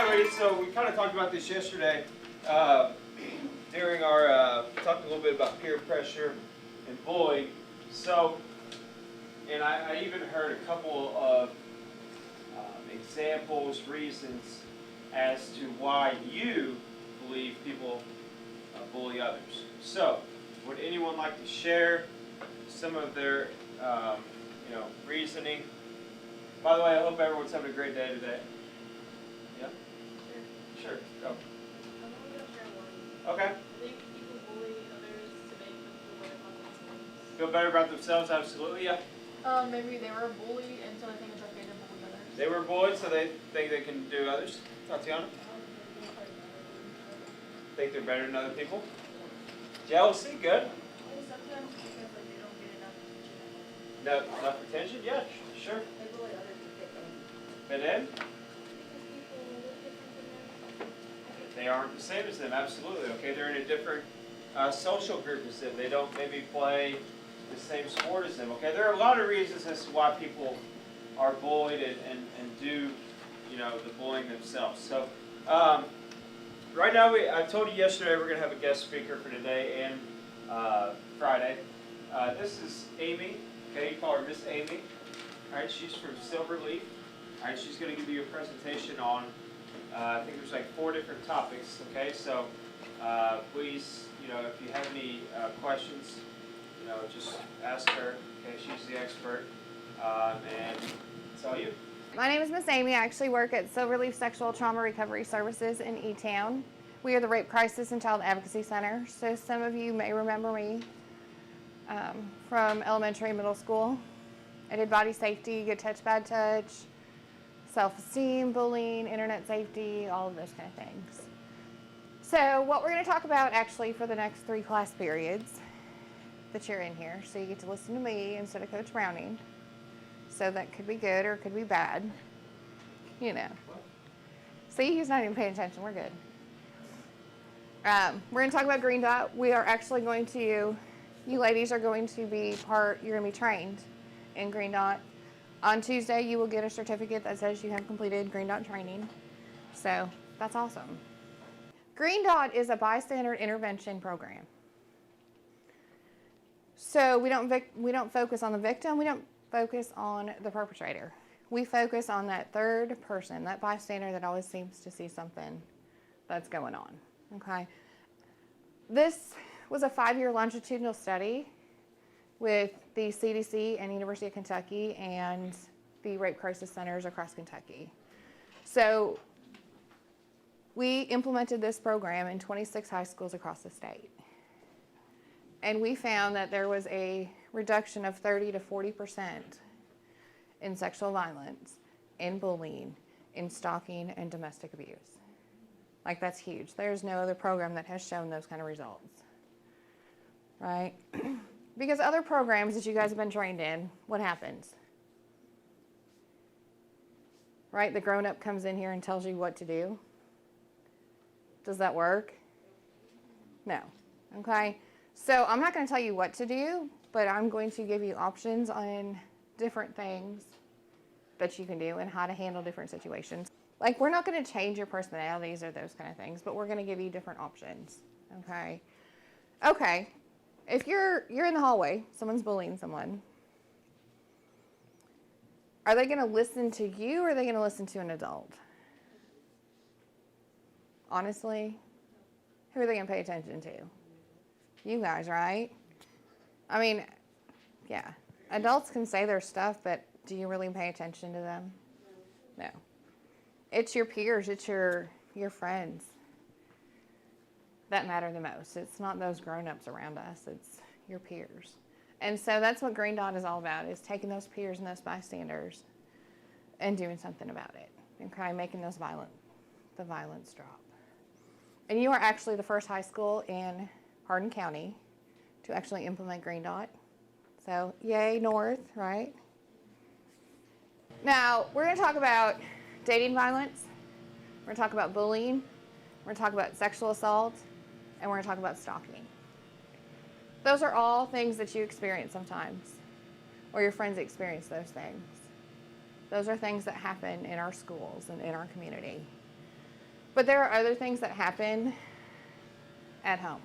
right, ladies, so we kind of talked about this yesterday during our, talking a little bit about peer pressure and bullying. So, and I even heard a couple of examples, reasons as to why you believe people bully others. So, would anyone like to share some of their, reasoning? By the way, I hope everyone's having a great day today. Yeah? Sure, go. I'm only going to share one. Okay. I think people bully others to make them Feel better about themselves, absolutely, yeah. Maybe they were a bully, and so they think it's okay to bully others. They were bullied, so they think they can do others. Tatiana? Think they're better than other people? Jealousy, good. Sometimes because they don't get enough attention. Enough attention? Yeah, sure. They bully others to fit in. Fit in? Because people look different than them. They aren't the same as them, absolutely. Okay, they're in a different social group as them. They don't maybe play the same sport as them. Okay, there are a lot of reasons as to why people are bullied and do, the bullying themselves. So, right now, I told you yesterday we're going to have a guest speaker for today and Friday. This is Amy. Okay, you call her Miss Amy. All right, she's from Silverleaf. All right, she's going to give you a presentation on, I think there's like 4 different topics. Okay, so please, if you have any questions, just ask her. Okay, she's the expert, and it's all you. My name is Miss Amy. I actually work at Silverleaf Sexual Trauma Recovery Services in E-Town. We are the Rape Crisis and Child Advocacy Center. So some of you may remember me from elementary and middle school. I did body safety, good touch, bad touch, self-esteem, bullying, internet safety, all of those kind of things. So what we're going to talk about actually for the next 3 class periods that you're in here, so you get to listen to me instead of Coach Browning. So that could be good or it could be bad, See, he's not even paying attention. We're good. We're going to talk about Green Dot. We are actually going to, you ladies are going to be you're going to be trained in Green Dot. On Tuesday, you will get a certificate that says you have completed Green Dot training. So that's awesome. Green Dot is a bystander intervention program. So we don't focus on the victim. We don't focus on the perpetrator. We focus on that third person, that bystander that always seems to see something that's going on. Okay. This was a 5-year longitudinal study with the CDC and University of Kentucky and the rape crisis centers across Kentucky. So we implemented this program in 26 high schools across the state. And we found that there was a reduction of 30 to 40% in sexual violence, in bullying, in stalking, and domestic abuse. Like, that's huge. There's no other program that has shown those kind of results, right? Because other programs that you guys have been trained in, what happens? Right? The grown-up comes in here and tells you what to do. Does that work? No. Okay? So I'm not going to tell you what to do, but I'm going to give you options on different things that you can do and how to handle different situations. Like, we're not going to change your personalities or those kind of things, but we're going to give you different options. Okay? Okay. If you're in the hallway, someone's bullying someone, are they going to listen to you or are they going to listen to an adult? Honestly, who are they going to pay attention to? You guys, right? I mean, yeah. Adults can say their stuff, but do you really pay attention to them? No. It's your peers, it's your friends that matter the most. It's not those grown-ups around us, it's your peers. And so that's what Green Dot is all about, is taking those peers and those bystanders and doing something about it. Okay, making the violence drop. And you are actually the first high school in Hardin County to actually implement Green Dot. So, yay, North, right? Now, we're going to talk about dating violence. We're going to talk about bullying. We're going to talk about sexual assault. And we're going to talk about stalking. Those are all things that you experience sometimes, or your friends experience those things. Those are things that happen in our schools and in our community. But there are other things that happen at home,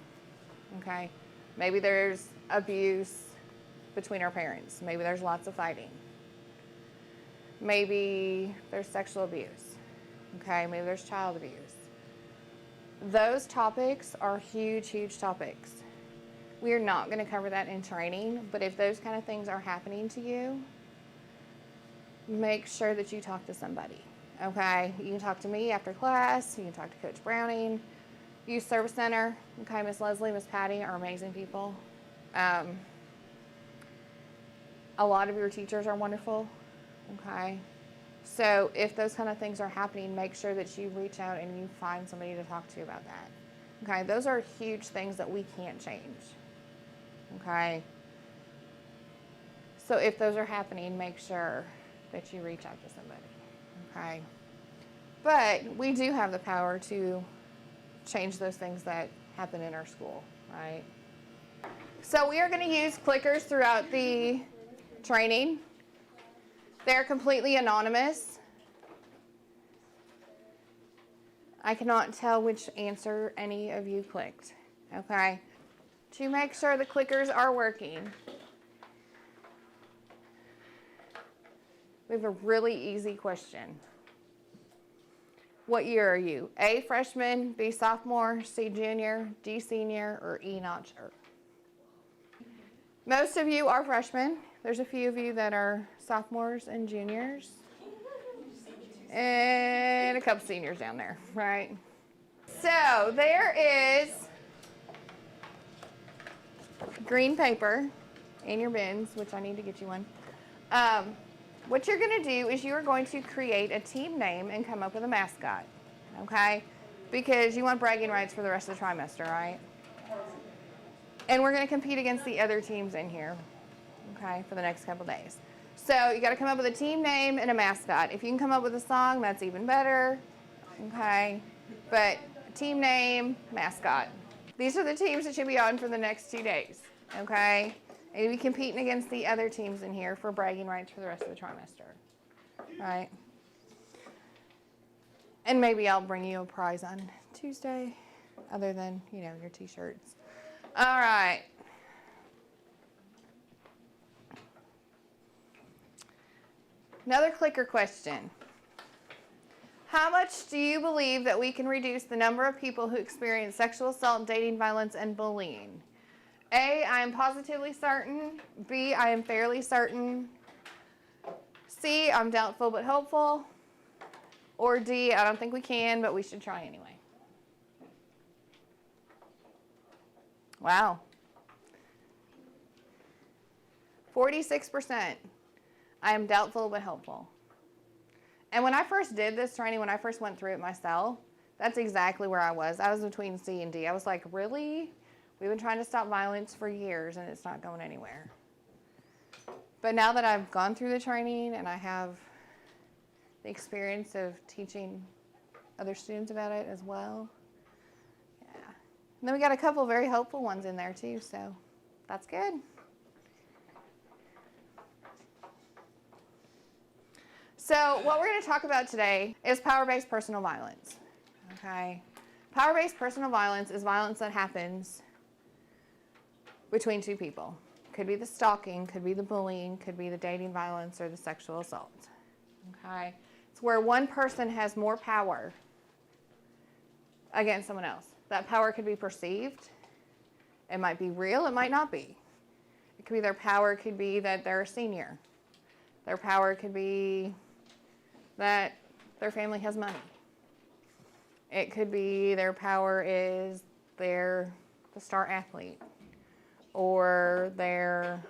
okay? Maybe there's abuse between our parents. Maybe there's lots of fighting. Maybe there's sexual abuse, okay? Maybe there's child abuse. Those topics are huge, huge topics. We are not going to cover that in training, but if those kind of things are happening to you, make sure that you talk to somebody, okay? You can talk to me after class. You can talk to Coach Browning. Youth Service Center, okay? Miss Leslie, Miss Patty are amazing people. A lot of your teachers are wonderful, okay? So if those kind of things are happening, make sure that you reach out and you find somebody to talk to about that, okay? Those are huge things that we can't change, okay? So if those are happening, make sure that you reach out to somebody, okay? But we do have the power to change those things that happen in our school, right? So we are going to use clickers throughout the training. They're completely anonymous. I cannot tell which answer any of you clicked, okay? To make sure the clickers are working, we have a really easy question. What year are you? A, freshman, B, sophomore, C, junior, D, senior, or E, not sure? Most of you are freshmen. There's a few of you that are sophomores and juniors. And a couple seniors down there, right? So there is green paper in your bins, which I need to get you one. What you're going to do is you are going to create a team name and come up with a mascot, okay? Because you want bragging rights for the rest of the trimester, right? And we're going to compete against the other teams in here, okay, for the next couple days. So you got to come up with a team name and a mascot. If you can come up with a song, that's even better, okay? But team name, mascot. These are the teams that you'll be on for the next 2 days, okay? And you'll be competing against the other teams in here for bragging rights for the rest of the trimester, right? And maybe I'll bring you a prize on Tuesday, other than, you know, your t-shirts. All right. Another clicker question. How much do you believe that we can reduce the number of people who experience sexual assault, dating violence, and bullying? A, I am positively certain. B, I am fairly certain. C, I'm doubtful but hopeful. Or D, I don't think we can, but we should try anyway. Wow. 46%. I am doubtful but hopeful. And when I first did this training, when I first went through it myself, that's exactly where I was. I was between C and D. I was like, really? We've been trying to stop violence for years and it's not going anywhere. But now that I've gone through the training and I have the experience of teaching other students about it as well, yeah. And then we got a couple of very hopeful ones in there too, so that's good. So what we're going to talk about today is power-based personal violence, okay? Power-based personal violence is violence that happens between two people. Could be the stalking, could be the bullying, could be the dating violence, or the sexual assault, okay? It's where one person has more power against someone else. That power could be perceived. It might be real, it might not be. It could be their power could be that they're a senior. Their power could be that their family has money. It could be their power is they're the star athlete, or they're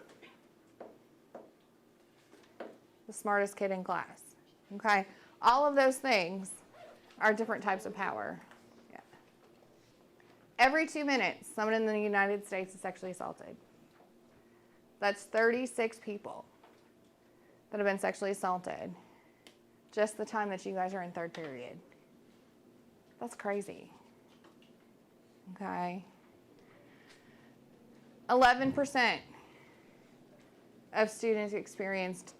the smartest kid in class, okay? All of those things are different types of power. Yeah. Every 2 minutes, someone in the United States is sexually assaulted. That's 36 people that have been sexually assaulted just the time that you guys are in third period. That's crazy, okay? 11% of students experienced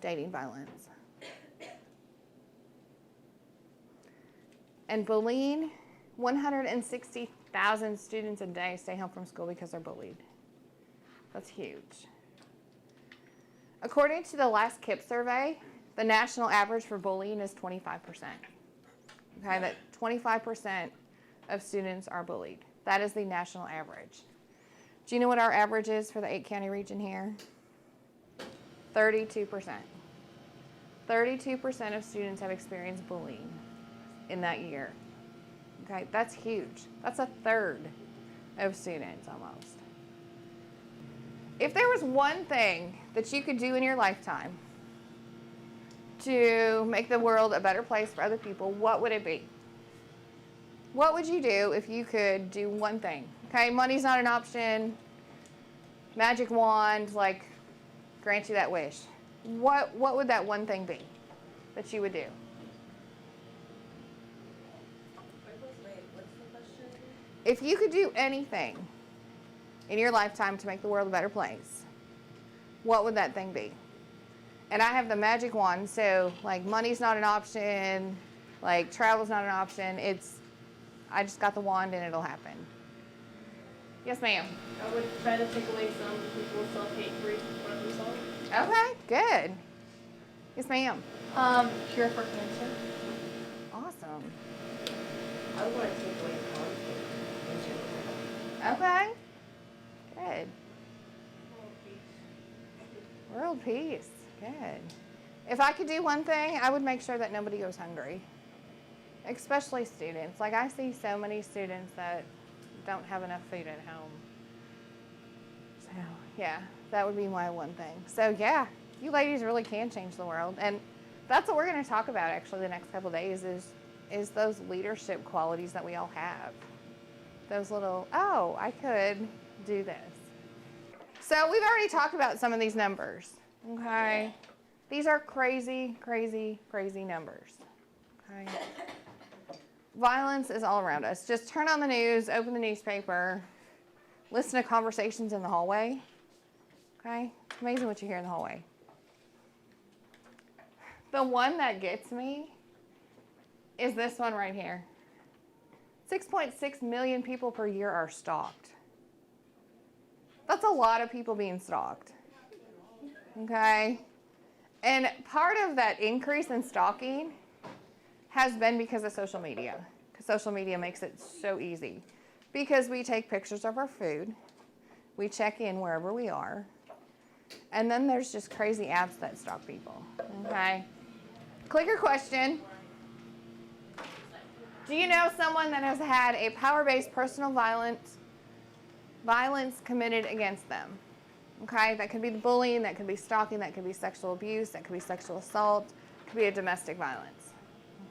dating violence. And bullying, 160,000 students a day stay home from school because they're bullied. That's huge. According to the last KIPP survey, the national average for bullying is 25%. Okay, that 25% of students are bullied. That is the national average. Do you know what our average is for the 8-county region here? 32%. 32% of students have experienced bullying in that year. Okay, that's huge. That's a third of students almost. If there was one thing that you could do in your lifetime to make the world a better place for other people, what would it be? What would you do if you could do one thing? Okay, money's not an option. Magic wand, like, grant you that wish. What would that one thing be that you would do? What's the question? If you could do anything in your lifetime to make the world a better place, what would that thing be? And I have the magic wand, so like money's not an option, like travel's not an option. I just got the wand and it'll happen. Yes, ma'am. I would try to take away some people's self-hate for themselves. Okay, good. Yes, ma'am. Cure for cancer. Awesome. I would want to take away conflict. Okay. Good. World peace. Good. If I could do one thing, I would make sure that nobody goes hungry. Especially students. Like, I see so many students that don't have enough food at home. So, yeah, that would be my one thing. So, yeah, you ladies really can change the world. And that's what we're going to talk about, actually, the next couple of days is those leadership qualities that we all have. Those little, oh, I could do this. So we've already talked about some of these numbers, okay? These are crazy, crazy, crazy numbers, okay? Violence is all around us. Just turn on the news, open the newspaper, listen to conversations in the hallway, okay? It's amazing what you hear in the hallway. The one that gets me is this one right here. 6.6 million people per year are stalked. That's a lot of people being stalked, okay? And part of that increase in stalking has been because of social media. Because social media makes it so easy. Because we take pictures of our food, we check in wherever we are, and then there's just crazy apps that stalk people, okay? Clicker question. Do you know someone that has had a power-based personal violence committed against them? Okay, that could be the bullying, that could be stalking, that could be sexual abuse, that could be sexual assault, it could be a domestic violence.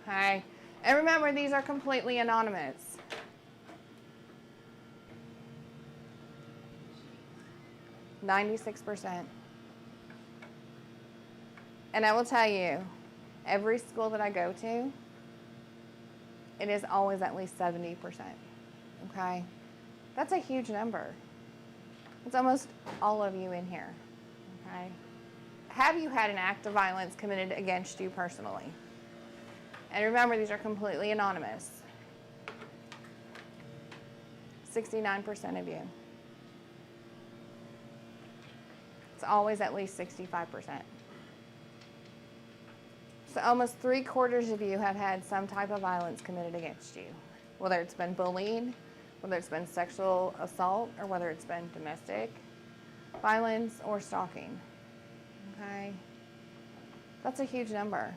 Okay, and remember, these are completely anonymous. %96. And I will tell you, every school that I go to, it is always at least 70%. Okay? That's a huge number. It's almost all of you in here. Okay? Have you had an act of violence committed against you personally? And remember, these are completely anonymous. 69% of you. It's always at least 65%. So almost 3/4 of you have had some type of violence committed against you, whether it's been bullying, whether it's been sexual assault, or whether it's been domestic violence or stalking. Okay? That's a huge number.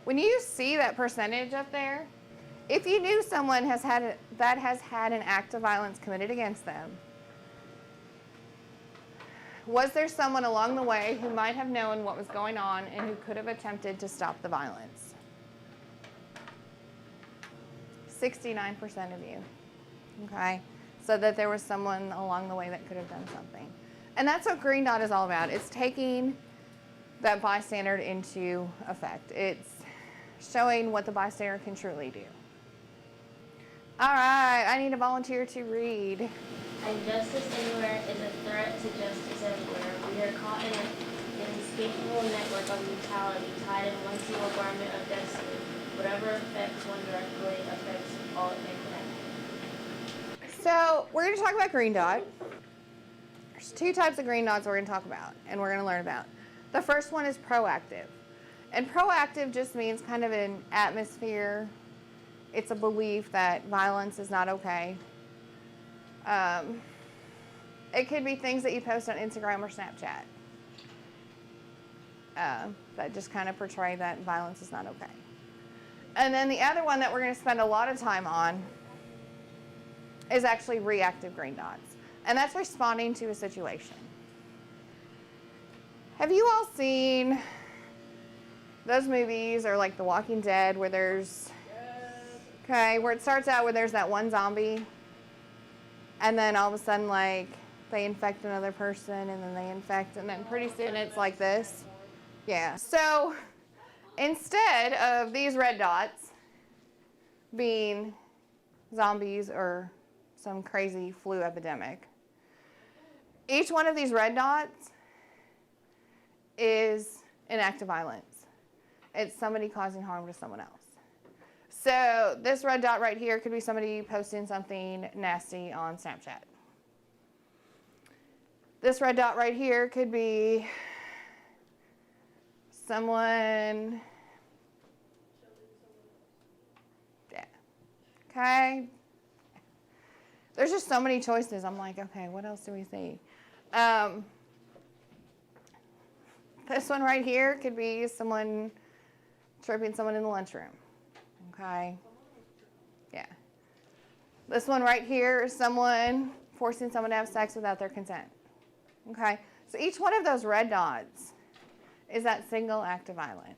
When you see that percentage up there, if you knew someone has had an act of violence committed against them, was there someone along the way who might have known what was going on and who could have attempted to stop the violence? 69% of you. Okay? So that there was someone along the way that could have done something. And that's what Green Dot is all about. It's taking that bystander into effect. It's showing what the bystander can truly do. All right, I need a volunteer to read. Injustice anywhere is a threat to justice everywhere. We are caught in an inescapable network of brutality, tied in one single garment of destiny. whatever affects one directly affects all it may connect. So we're going to talk about green dot. There's two types of green dots we're going to talk about and we're going to learn about. The first one is proactive. And proactive just means kind of an atmosphere. It's a belief that violence is not okay. It could be things that you post on Instagram or Snapchat that just kind of portray that violence is not okay. And then the other one that we're going to spend a lot of time on is actually reactive green dots. And that's responding to a situation. Have you all seen those movies or like The Walking Dead where there's, where it starts out where there's that one zombie and then all of a sudden like they infect another person and then they infect and then pretty soon it's like this? Yeah. So instead of these red dots being zombies or some crazy flu epidemic, each one of these red dots is an act of violence. It's somebody causing harm to someone else. So this red dot right here could be somebody posting something nasty on Snapchat. This red dot right here could be someone, yeah, okay. There's just so many choices. I'm like, okay, what else do we see? This one right here could be someone tripping someone in the lunchroom. Okay. Yeah. This one right here is someone forcing someone to have sex without their consent. Okay. So each one of those red dots is that single act of violence.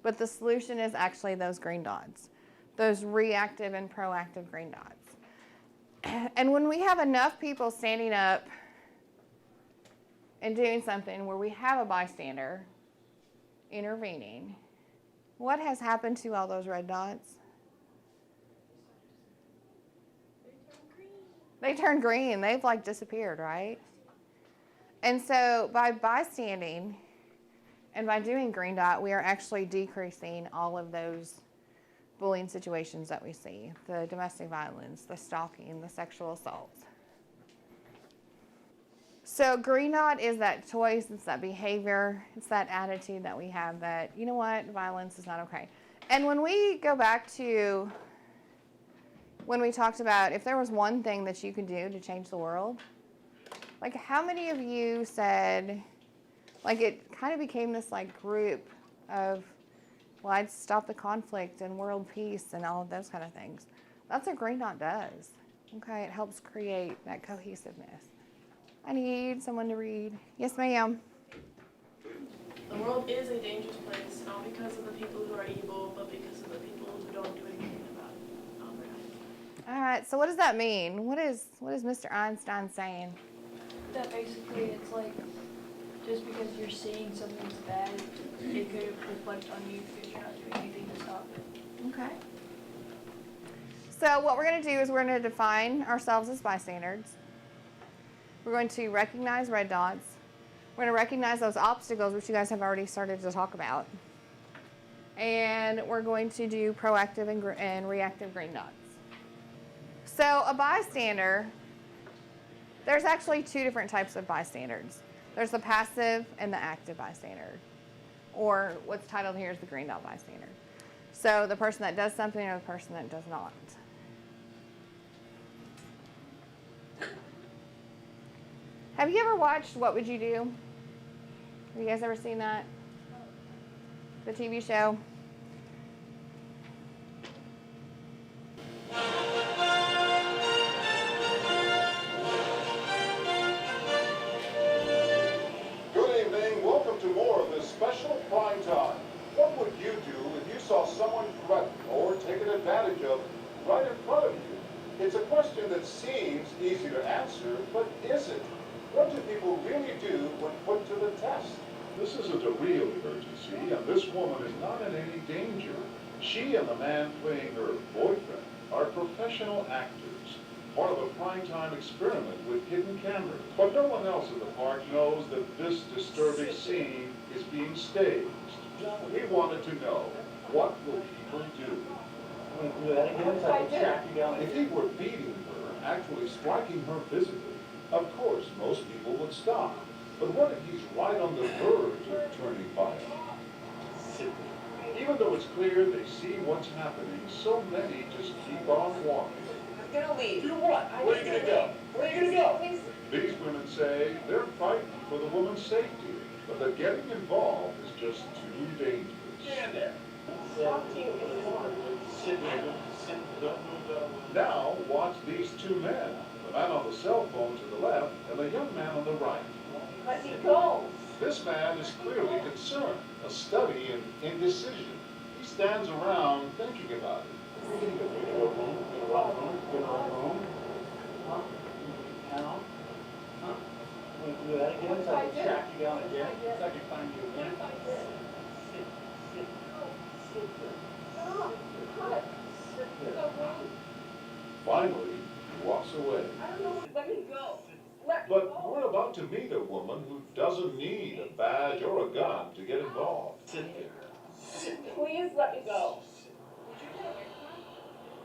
But the solution is actually those green dots, those reactive and proactive green dots. And when we have enough people standing up and doing something where we have a bystander intervening, what has happened to all those red dots? They turn green. They've like disappeared, right? And so by bystanding and by doing green dot, we are actually decreasing all of those bullying situations that we see, the domestic violence, the stalking, the sexual assaults. So green dot is that choice, it's that behavior, it's that attitude that we have that, you know what, violence is not okay. And when we go back to when we talked about if there was one thing that you could do to change the world, like how many of you said, like it kind of became this like group of, well, I'd stop the conflict and world peace and all of those kind of things. That's what green dot does. Okay, it helps create that cohesiveness. I need someone to read. Yes, ma'am. The world is a dangerous place, not because of the people who are evil, but because of the people who don't do anything about it. All right, so what does that mean? What is Mr. Einstein saying? That basically it's like, just because you're seeing something's bad, it could reflect on you because you're not doing anything to stop it. Okay. So what we're going to do is we're going to define ourselves as bystanders. We're going to recognize red dots. We're going to recognize those obstacles, which you guys have already started to talk about. And we're going to do proactive and reactive green dots. So a bystander, there's actually two different types of bystanders. There's the passive and the active bystander, or what's titled here is the green dot bystander. So the person that does something or the person that does not. Have you ever watched What Would You Do? Have you guys ever seen that? The TV show? Good evening. Welcome to more of this special prime time. What would you do if you saw someone threatened or taken advantage of right in front of you? It's a question that seems easy to answer, but is it? What do people really do when put to the test? This isn't a real emergency, and this woman is not in any danger. She and the man playing her boyfriend are professional actors. part of a primetime experiment with hidden cameras. But no one else in the park knows that this disturbing scene is being staged. We wanted to know, what will people do? If he were beating her, actually striking her physically, of course, most people would stop. But what if he's right on the verge of turning violent? Even though it's clear they see what's happening, so many just keep on walking. I'm gonna leave. Do what? Where are you gonna go? Where are you gonna go? These women say they're fighting for the woman's safety, but that getting involved is just too dangerous. Stand there. Now watch these two men, the man on the cell phone to the left and the young man on the right. Let me go. This man is clearly concerned, a study in indecision. He stands around thinking about it. Finally, he walks away. Let me go. Let me But go. we're about to meet a woman who doesn't need a badge or a gun to get involved. Please let me go.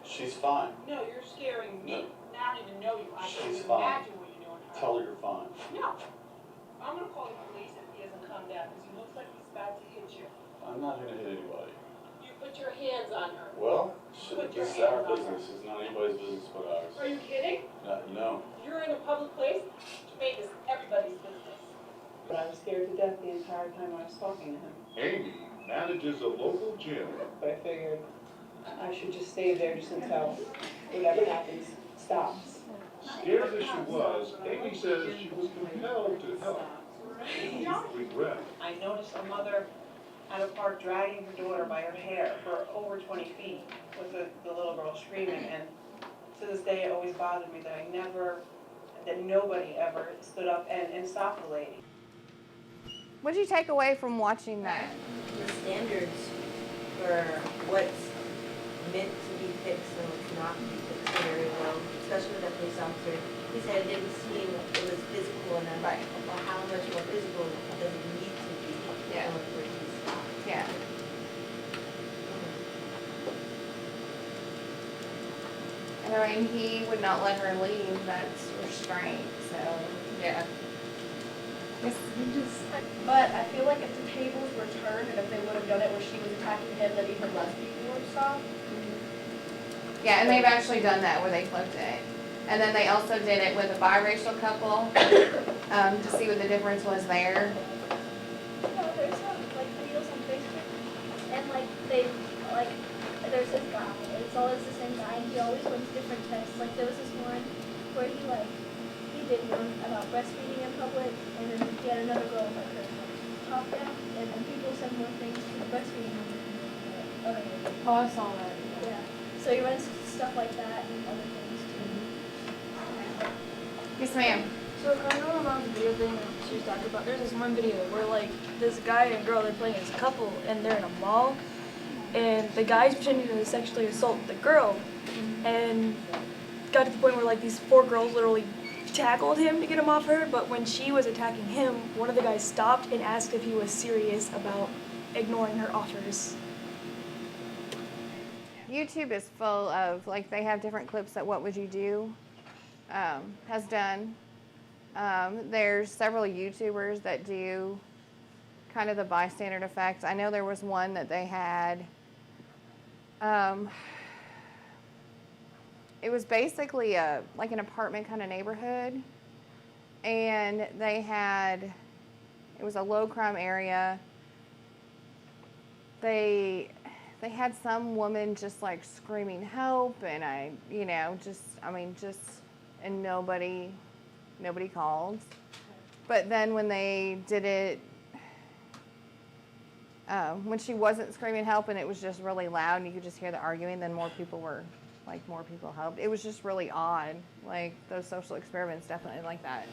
She's fine. No, you're scaring me. I don't even know you. I can't She's even fine. imagine what you're doing to her. Tell her you're fine. No. I'm gonna call the police if he doesn't come down, because he looks like he's about to hit you. I'm not gonna hit anybody. You put your hands on her. Well, shit, Put your this is our hands on her. business. It's not anybody's business but ours. Are you kidding? No. You're in a public place. You made this everybody's business. But I was scared to death the entire time I was talking to him. Amy manages a local gym. But I figured I should just stay there just until whatever happens stops. Scared as she was, Amy says she was compelled to help. Regret. I noticed a mother at a park dragging her daughter by her hair for over 20 feet with the little girl screaming, and to this day it always bothered me that nobody ever stood up and stopped the lady. What did you take away from watching that? The standards for what's meant to be fixed and what's not to be fixed very well, especially with that police officer. He said it didn't seem like it was physical enough. Right. But how much more physical does it need to be Yeah. in order for it to stop? Yeah. And I mean, he would not let her leave. That's restraint. So, yeah. But I feel like if the tables were turned and if they would have done it where she was attacking him, then even less people would stop. Yeah, and they've actually done that where they flipped it. And then they also did it with a biracial couple to see what the difference was there. No, there's like videos on Facebook, and there's this guy. It's always the same guy, and he always wins different tests. Like there was this one where he did one about breastfeeding in public, and then he had another girl with her top down, and then people send more things to the breastfeeding than other people. Oh, I saw that. Yeah. So he runs stuff like that and other things too. Yes, ma'am. So kind of about the video thing that she was talking about, there's this one video where like this guy and girl, they're playing as a couple and they're in a mall, and the guy's pretending to sexually assault the girl, and got to the point where like these 4 girls literally tackled him to get him off her, but when she was attacking him, one of the guys stopped and asked if he was serious about ignoring her offers. YouTube is full of, like, they have different clips that What Would You Do has done. There's several YouTubers that do kind of the bystander effect. I know there was one that they had. It was basically like an apartment kind of neighborhood, and it was a low crime area. They had some woman just like screaming help, and and nobody called. But then when they did it, when she wasn't screaming help and it was just really loud and you could just hear the arguing, then more people helped. It was just really odd. Like, those social experiments definitely like that.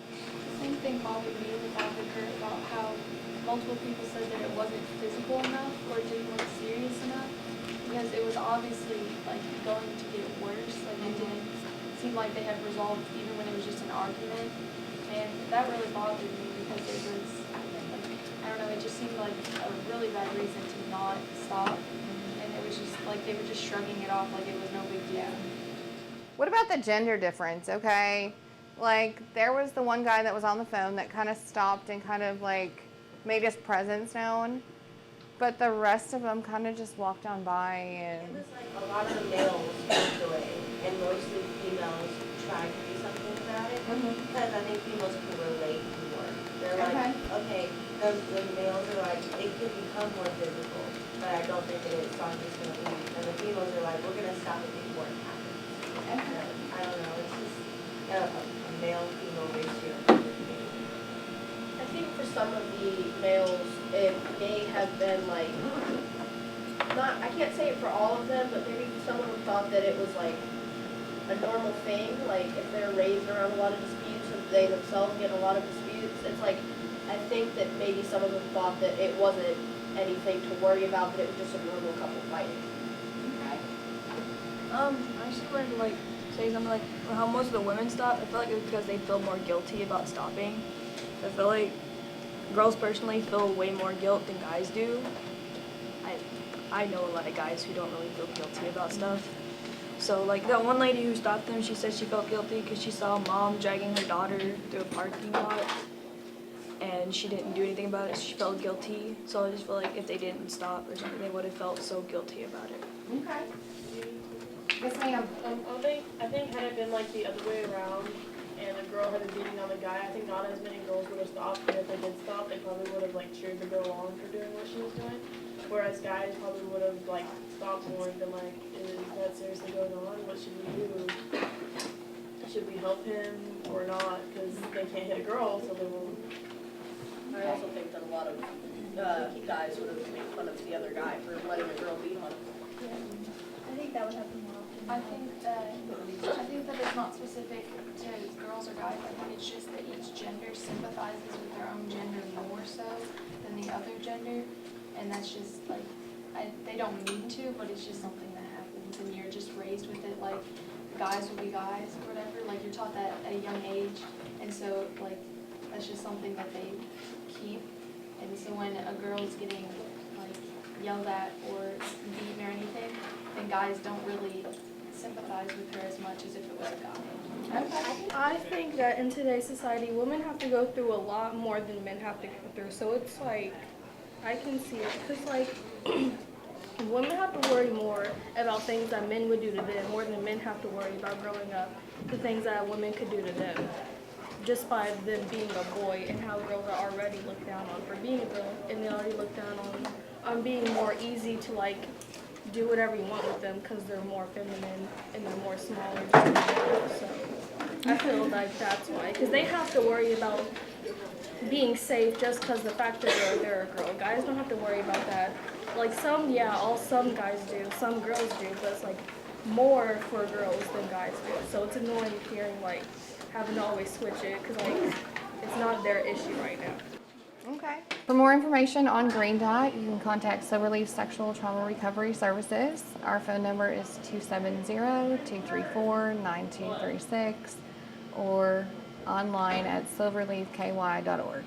The same thing bothered me about the girl, about how multiple people said that it wasn't physical enough or it didn't look serious enough, because it was obviously like going to get worse. Like, it didn't seem like they had resolved even when it was just an argument. And that really bothered me because it was, like, I don't know, it just seemed like a really bad reason to not stop. And it was just like they were just shrugging it off like it was no big deal. What about the gender difference, okay? Like, there was the one guy that was on the phone that kind of stopped and kind of, like, made his presence known. But the rest of them kind of just walked on by and... It was like a lot of the males moved away, and mostly females tried to do something about it. Because I think females can relate more. They're like, okay, the males are like, it could become more physical, but I don't think it is, so I'm just going to leave. And the females are like, we're going to stop it before it happens. I don't know, it's just a male-female ratio. I think for some of the males, it may have been like, not, I can't say it for all of them, but maybe some of them thought that it was like a normal thing, like if they're raised around a lot of disputes and they themselves get in a lot of disputes, it's like, I think that maybe some of them thought that it wasn't anything to worry about, that it was just a normal couple fighting. I just wanted to like say something like how most of the women stop. I feel like it's because they feel more guilty about stopping. I feel like girls personally feel way more guilt than guys do. I know a lot of guys who don't really feel guilty about stuff. So like that one lady who stopped them, she said she felt guilty because she saw mom dragging her daughter through a parking lot and she didn't do anything about it. She felt guilty. So I just feel like if they didn't stop or something, they would have felt so guilty about it. Okay. Yes, ma'am. I think had it been like the other way around and a girl had been beating on the guy, I think not as many girls would have stopped, and if they did stop, they probably would have like cheered the girl on for doing what she was doing. Whereas guys probably would have like stopped more and been like, is that seriously going on? What should we do? Should we help him or not? Because they can't hit a girl, so they won't. I also think that a lot of guys would have made fun of the other guy for letting a girl beat on him. I think that would happen more often. I think that it's not specific to girls or guys. I think it's just that each gender sympathizes with their own gender more so than the other gender, and that's just like they don't mean to, but it's just something that happens, and you're just raised with it. Like guys will be guys or whatever. Like you're taught that at a young age, and so like that's just something that they keep. And so when a girl is getting like yelled at or beaten or anything, then guys don't really sympathize with her as much as if it was a guy. I think that in today's society, women have to go through a lot more than men have to go through. So it's like, I can see it because like, women have to worry more about things that men would do to them more than men have to worry about growing up, the things that women could do to them. Just by them being a boy and how girls are already looked down on for being a girl, and they already look down on being more easy to like do whatever you want with them because they're more feminine and they're more smaller. So I feel like that's why, because they have to worry about being safe just because the fact that they're a girl. Guys don't have to worry about that. Like some guys do, some girls do, but it's like more for girls than guys do. So it's annoying hearing like having to always switch it because like it's not their issue right now. Okay. For more information on Green Dot, you can contact Silverleaf Sexual Trauma Recovery Services. Our phone number is 270-234-9236 or online at silverleafky.org.